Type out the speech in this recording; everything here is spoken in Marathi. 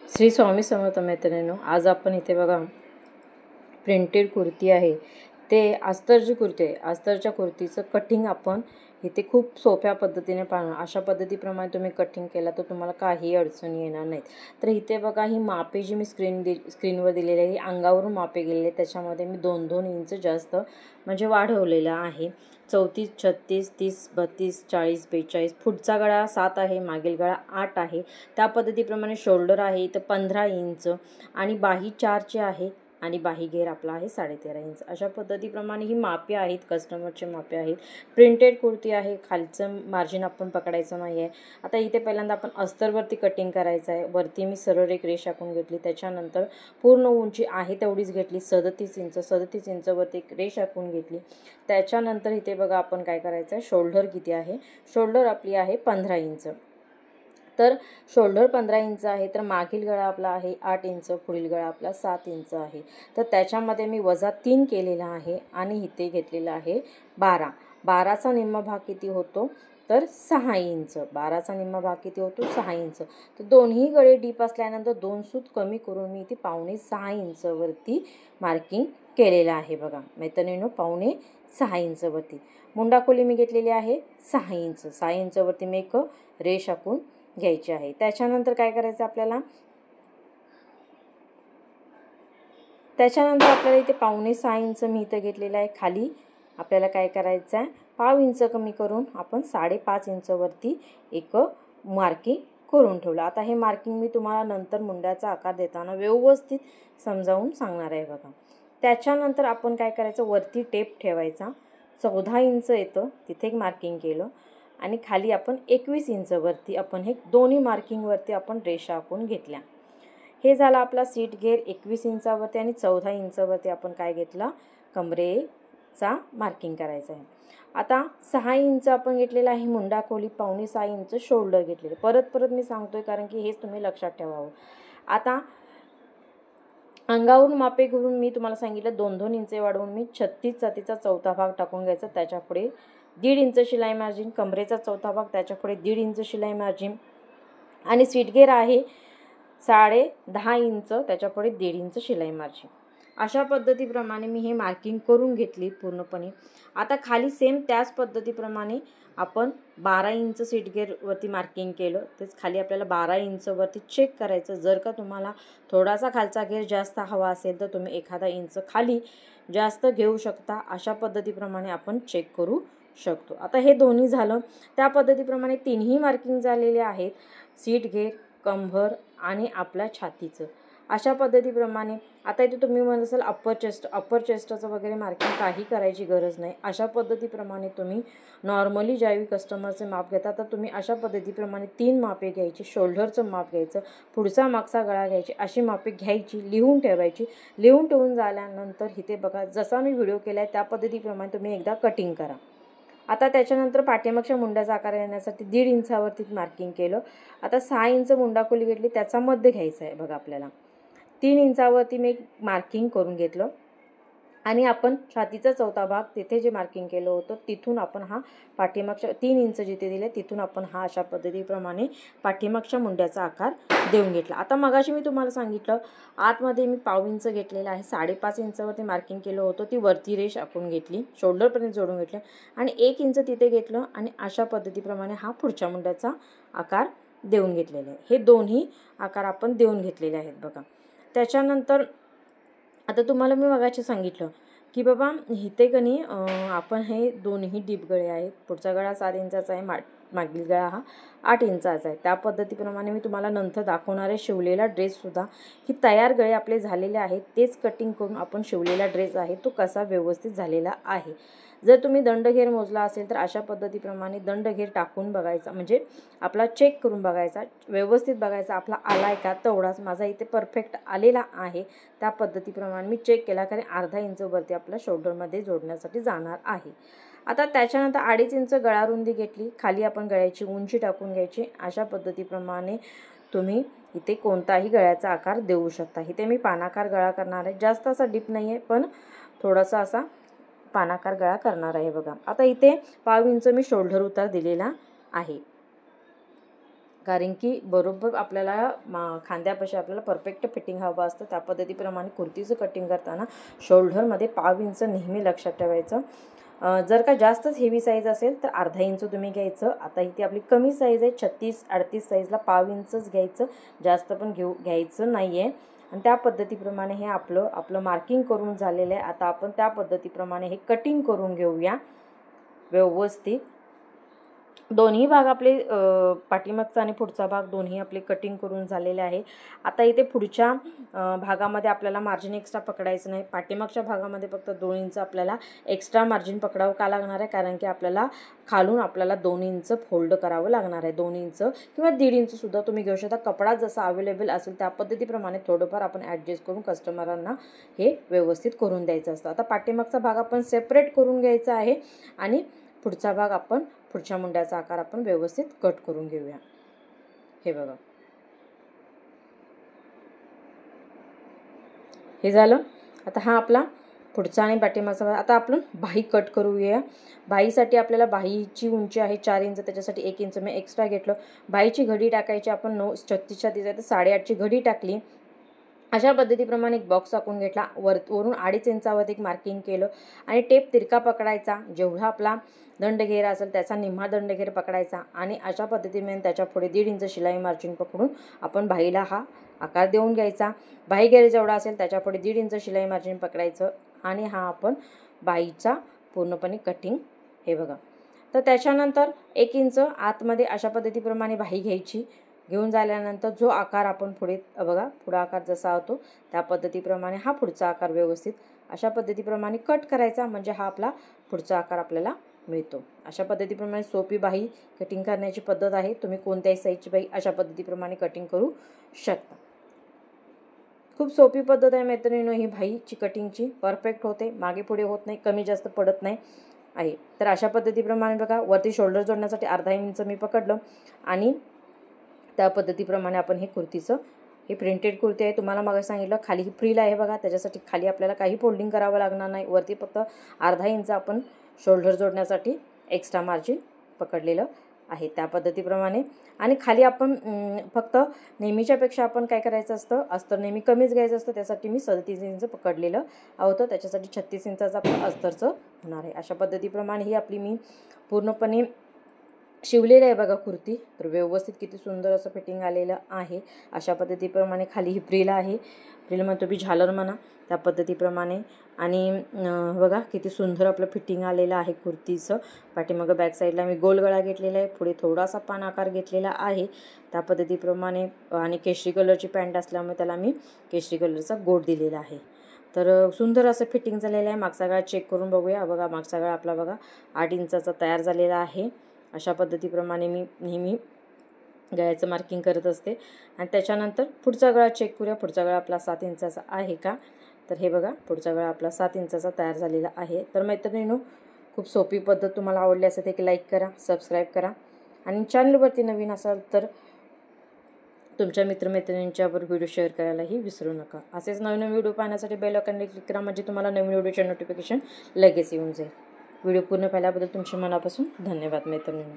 श्री स्वामी समर्थ मैत्रिणींनो, आज आपण इथे बघा प्रिंटेड कुर्ती आहे. ते अस्तरची कुर्ती आहे. अस्तरच्या कुर्तीचं कटिंग आपण इथे खूप सोप्या पद्धतीने पाहणार. अशा पद्धतीप्रमाणे तुम्ही कटिंग केला तर तुम्हाला काही अडचणी येणार नाहीत. तर इथे बघा ही मापे जी मी स्क्रीनवर दिलेली आहे, ही अंगावरून मापे गेलेली आहे. त्याच्यामध्ये मी 2-2 इंच जास्त म्हणजे वाढवलेलं आहे. 34, 36, 30, 32, 40, 42. पुढचा गळा 7 आहे, मागील गळा 8 आहे. त्या पद्धतीप्रमाणे शोल्डर आहे तर 15 इंच आणि बाही 4ची आहे आणि बाही घेर आपला आहे 13.5 इंच. अशा पद्धतीप्रमाणे ही मापे आहेत, कस्टमरचे मापे आहेत. प्रिंटेड कुर्ती आहे, खालचं मार्जिन आपण पकडायचं नाही आहे. आता इथे पहिल्यांदा आपण अस्तरवरती कटिंग करायचं आहे. वरती मी सरळ एक रेष आखून घेतली. त्याच्यानंतर पूर्ण उंची आहे तेवढीच घेतली, 37 इंच. 37 इंचवरती एक रेष आखून घेतली. त्याच्यानंतर इथे बघा आपण काय करायचं आहे, शोल्डर किती आहे. शोल्डर आपली आहे 15 इंच. तर शोल्डर 15 इंच आहे, तर मागील गळा आपला आहे 8 इंच, पुढील गळा आपला 7 इंच आहे. तर त्याच्यामध्ये मी -3 केलेला आहे आणि इथे घेतलेला आहे 12. 12चा निम्मा भाग किती होतो तर 6 इंच. 12चा निम्मा भाग किती होतो 6 इंच. तर दोन्ही गळे डीप असल्यानंतर 2 सूत कमी करून मी इथे 5.25 इंचवरती मार्किंग केलेलं आहे. बघा मैत्रिणींनो, 5.25 इंचवरती मुंडाखोली मी घेतलेली आहे 6 इंच. 6 इंचवरती मी एक रेष आखून घ्यायची आहे. त्याच्यानंतर काय करायचं आपल्याला, इथे 5.25 इंच मी इथं घेतलेलं आहे. खाली आपल्याला काय करायचं आहे, 0.5 इंच कमी करून आपण 5.5 इंचवरती एक मार्किंग करून ठेवलं. आता हे मार्किंग मी तुम्हाला नंतर मुंड्याचा आकार देताना व्यवस्थित समजावून सांगणार आहे. बघा त्याच्यानंतर आपण काय करायचं, वरती टेप ठेवायचा. 14 इंच येतं तिथे एक मार्किंग केलं आणि खाली आपण 21 इंचवरती आपण हे दोन्ही मार्किंगवरती आपण रेषा आखून घेतल्या. हे झालं आपला सीट घेर 21 इंचावरती आणि 14 इंचावरती आपण काय घेतलं, कमरेचा मार्किंग करायचं आहे. आता 6 इंच आपण घेतलेला आहे मुंडा खोली, 5.25 इंच शोल्डर घेतलेले. परत मी सांगतोय कारण की हेच तुम्ही लक्षात ठेवावं. आता अंगावरून मापे घेऊन मी तुम्हाला सांगितलं 2-2 इंचे वाढवून मी 36 छातीचा चौथा भाग टाकून घ्यायचा. त्याच्यापुढे 1.5 इंच शिलाई मार्जिन, कमरेचा चौथा भाग, त्याच्यापुढे 1.5 इंच शिलाई मार्जिन आणि स्वीट घेर आहे 10.5 इंच, त्याच्यापुढे 1.5 इंच शिलाई मार्जिन. अशा पद्धतीप्रमाणे मी हे मार्किंग करून घेतली पूर्णपणे. आता खाली सेम त्याच पद्धतीप्रमाणे आपण 12 इंच सीट घेरवरती मार्किंग केलं. तेच खाली आपल्याला 12 इंचवरती चेक करायचं. जर का तुम्हाला थोडासा खालचा घेर जास्त हवा असेल तर तुम्ही एखादा इंच खाली जास्त घेऊ शकता. अशा पद्धतीप्रमाणे आपण चेक करू शकतो. आता हे दोन्ही झालं. त्या पद्धतीप्रमाणे तिन्ही मार्किंग झालेले आहेत, सीट घेर, कंबर आणि आपल्या छातीचं. अशा पद्धतीप्रमाणे आता इथे तुम्ही म्हणत असाल अप्पर चेस्टचं वगैरे मार्किंग काही करायची गरज नाही. अशा पद्धतीप्रमाणे तुम्ही नॉर्मली ज्यावेळी कस्टमरचे माप घेता तर तुम्ही अशा पद्धतीप्रमाणे 3 मापे घ्यायची. शोल्डरचं माप घ्यायचं, पुढचा मागचा गळा घ्यायची, अशी मापे घ्यायची, लिहून ठेवायची. लिहून ठेवून झाल्यानंतर इथे बघा जसा मी व्हिडिओ केला आहे त्या पद्धतीप्रमाणे तुम्ही एकदा कटिंग करा. आता त्याच्यानंतर पाठीमागच्या मुंड्याचा आकार येण्यासाठी 1.5 इंचावरती मार्किंग केलं. आता 6 इंच मुंडाखोली घेतली, त्याचा मध्य घ्यायचा आहे. बघा आपल्याला 3 इंचावरती मी मार्किंग करून घेतलं आणि आपण छातीचा चौथा भाग तिथे जे मार्किंग केलं होतं तिथून आपण हा पाठीमागच्या 3 इंच जिथे दिले तिथून आपण हा अशा पद्धतीप्रमाणे पाठीमागच्या मुंड्याचा आकार देऊन घेतला. आता मगाशी मी तुम्हाला सांगितलं आतमध्ये मी 0.5 इंच घेतलेला आहे, 5.5 इंचावरती मार्किंग केलं होतं, ती वरती रेष आखून घेतली, शोल्डरपर्यंत जोडून घेतलं आणि 1 इंच तिथे घेतलं आणि अशा पद्धतीप्रमाणे हा पुढच्या मुंड्याचा आकार देऊन घेतलेला आहे. हे दोन्ही आकार आपण देऊन घेतलेले आहेत. बघा त्याच्यानंतर आता तुम्हाला मी मगाशी सांगितलं की बाबा इथे कणी आपण हे दोन्ही डीप गळे आहेत. पुढचा गळा 7 इंचाचा आहे, मागील गळा हा 8 इंचाचा आहे. त्या पद्धतीप्रमाणे मी तुम्हाला नंतर दाखवणारे शिवलेला ड्रेससुद्धा की तयार गळे आपले झालेले आहेत तेच कटिंग करून आपण शिवलेला ड्रेस आहे तो कसा व्यवस्थित झालेला आहे. जर तुम्ही दंडघेर मोजला असेल तर अशा पद्धतीप्रमाणे दंडघेर टाकून बघायचा, म्हणजे आपला चेक करून बघायचा, व्यवस्थित बघायचा आपला आलाय का. तेवढाच माझा इथे परफेक्ट आलेला आहे. त्या पद्धतीप्रमाणे मी चेक केला कारण अर्धा इंचवरती आपल्या शोल्डरमध्ये जोडण्यासाठी जाणार आहे. आता त्याच्यानंतर 2.5 इंच गळा रुंदी घेतली, खाली आपण गळ्याची उंची टाकून घ्यायची. अशा पद्धतीप्रमाणे तुम्ही इथे कोणताही गळ्याचा आकार देऊ शकता. इथे मी पानाकार गळा करणार आहे, जास्त असा डीप नाही आहे पण थोडासा असा पानाकार गळा करणार आहे. बघा आता इथे 0.5 इंच मी शोल्डर उतार दिलेला आहे. कारण की बरोबर आपल्याला खांद्यापाशी आपल्याला परफेक्ट फिटिंग हवं असतं. त्या पद्धतीप्रमाणे कुर्तीचं कटिंग करताना शोल्डरमध्ये 1/2 इंच नेहमी लक्षात ठेवायचं. जर का जास्तच हेवी साईज असेल तर अर्धा इंच तुम्ही घ्यायचं. आता इथे आपली कमी साईज आहे 36-38 साईजला 1/2 इंचच घ्यायचं, जास्त पण घ्यायचं नाही आहे. आणि त्या पद्धतीप्रमाणे हे आपलं मार्किंग करून झालेलं आहे. आता आपण त्या पद्धतीप्रमाणे हे कटिंग करून घेऊया व्यवस्थित. दोन्ही भाग आपले पाठीमागचा आणि पुढचा भाग दोन्ही आपले कटिंग करून झालेले आहे. आता इथे पुढच्या भागामध्ये आपल्याला मार्जिन एक्स्ट्रा पकडायचं नाही. पाठीमागच्या भागामध्ये फक्त 2 इंच आपल्याला एक्स्ट्रा मार्जिन पकडावं का लागणार आहे, कारण की आपल्याला खालून 2 इंच फोल्ड करावं लागणार आहे. 2 इंच किंवा 1.5 इंचसुद्धा तुम्ही घेऊ शकता. कपडा जसा अवेलेबल असेल त्या पद्धतीप्रमाणे थोडंफार आपण ॲडजस्ट करून कस्टमरांना हे व्यवस्थित करून द्यायचं असतं. आता पाठीमागचा भाग आपण सेपरेट करून घ्यायचा आहे आणि पुढचा भाग आपण पुढच्या मुंड्याचा आकार आपण व्यवस्थित कट करून घेऊया. हे बघा, हे झालं. आता हा आपला पुढचा आणि पाठीमागचा भाग. आता आपण बाही कट करूया. बाहीसाठी आपल्याला बाहीची उंची आहे 4 इंच, त्याच्यासाठी 1 इंच मी एक्स्ट्रा घेतलं. बाहीची घडी टाकायची आपण 36च्या तिथे 8.5ची घडी टाकली. अशा पद्धतीप्रमाणे एक बॉक्स टाकून घेतला. वरून 2.5 इंचावर एक मार्किंग केलं आणि टेप तिरका पकडायचा. जेवढा आपला दंडघेर असेल त्याचा निम्मा दंडघेर पकडायचा आणि अशा पद्धतीने त्याच्या पुढे 1.5 इंच शिलाई मार्जिन पकडून आपण बाहीला हा आकार देऊन घ्यायचा. बाही घेर जेवढा असेल त्याच्या पुढे 1.5 इंच शिलाई मार्जिन पकडायचं आणि हा आपण बाहीचा पूर्णपणे कटिंग. हे बघा, तर त्याच्यानंतर 1 इंच आतमध्ये अशा पद्धतीप्रमाणे बाही घ्यायची. घेऊन झाल्यानंतर जो आकार आपण पुढे बघा, पुढा आकार जसा होतो त्या पद्धतीप्रमाणे हा पुढचा आकार व्यवस्थित अशा पद्धतीप्रमाणे कट करायचा, म्हणजे हा आपला पुढचा आकार आपल्याला मिळतो. अशा पद्धतीप्रमाणे सोपी बाही कटिंग करण्याची पद्धत आहे. तुम्ही कोणत्याही साईजची बाही अशा पद्धतीप्रमाणे कटिंग करू शकता. खूप सोपी पद्धत आहे मैत्रिणींनो. ही बाहीची कटिंगची परफेक्ट होते, मागे पुढे होत नाही, कमी जास्त पडत नाही आहे. तर अशा पद्धतीप्रमाणे बघा, वरती शोल्डर जोडण्यासाठी अर्धा इंच मी पकडलं आणि त्या पद्धतीप्रमाणे आपण हे कुर्तीचं हे प्रिंटेड कुर्ती आहे. तुम्हाला मग सांगितलं खाली ही फ्रील आहे बघा, त्याच्यासाठी खाली आपल्याला काही फोल्डिंग करावं लागणार नाही. वरती फक्त अर्धा इंच आपण शोल्डर जोडण्यासाठी एक्स्ट्रा मार्जिन पकडलेलं आहे त्या पद्धतीप्रमाणे. आणि खाली आपण फक्त नेहमीच्यापेक्षा आपण काय करायचं असतं, अस्तर नेहमी कमीच घ्यायचं असतं. त्यासाठी मी 37 इंच पकडलेलं होतं, त्याच्यासाठी 36 इंचाचं आपलं अस्तरचं होणार आहे. अशा पद्धतीप्रमाणे ही आपली मी पूर्णपणे शिवलेलं आहे बघा कुर्ती. तर व्यवस्थित किती सुंदर असं फिटिंग आलेलं आहे. अशा पद्धतीप्रमाणे खाली ही फ्रिल आहे, फ्रिल म्हणतो बी झालर म्हणा, त्या पद्धतीप्रमाणे. आणि बघा किती सुंदर आपलं फिटिंग आलेलं आहे कुर्तीचं. पाठीमागं बॅक साईडला मी गोल गळा घेतलेला आहे, पुढे थोडासा पान आकार घेतलेला आहे त्या पद्धतीप्रमाणे. आणि केशरी कलरची पॅन्ट असल्यामुळे त्याला मी केशरी कलरचा गोट दिलेला आहे. तर सुंदर असं फिटिंग झालेलं आहे. मागचा गळा चेक करून बघूया. बघा, मागचा गळा आपला बघा 8 इंचाचा तयार झालेला आहे. अशा पद्धतीप्रमाणे मी नेहमी गळ्याचं मार्किंग करत असते. आणि त्याच्यानंतर पुढचा गळा चेक करूया. पुढचा गळा आपला 7 इंचाचा आहे का, तर हे बघा, पुढचा गळा आपला 7 इंचाचा तयार झालेला आहे. तर मैत्रिणींनो, खूप सोपी पद्धत तुम्हाला आवडली असेल तर एक लाईक करा, सबस्क्राईब करा आणि चॅनलवरती नवीन असाल तर तुमच्या मित्रमैत्रिणींच्यावर व्हिडिओ शेअर करायलाही विसरू नका. असेच नवीन व्हिडिओ पाहण्यासाठी बेल आयकॉनला क्लिक करा, म्हणजे तुम्हाला नवीन व्हिडिओचे नोटिफिकेशन लगेच येऊन जाईल. व्हिडिओ पूर्ण पाहिल्याबद्दल तुमचे मनापासून धन्यवाद मैत्रिणींनो.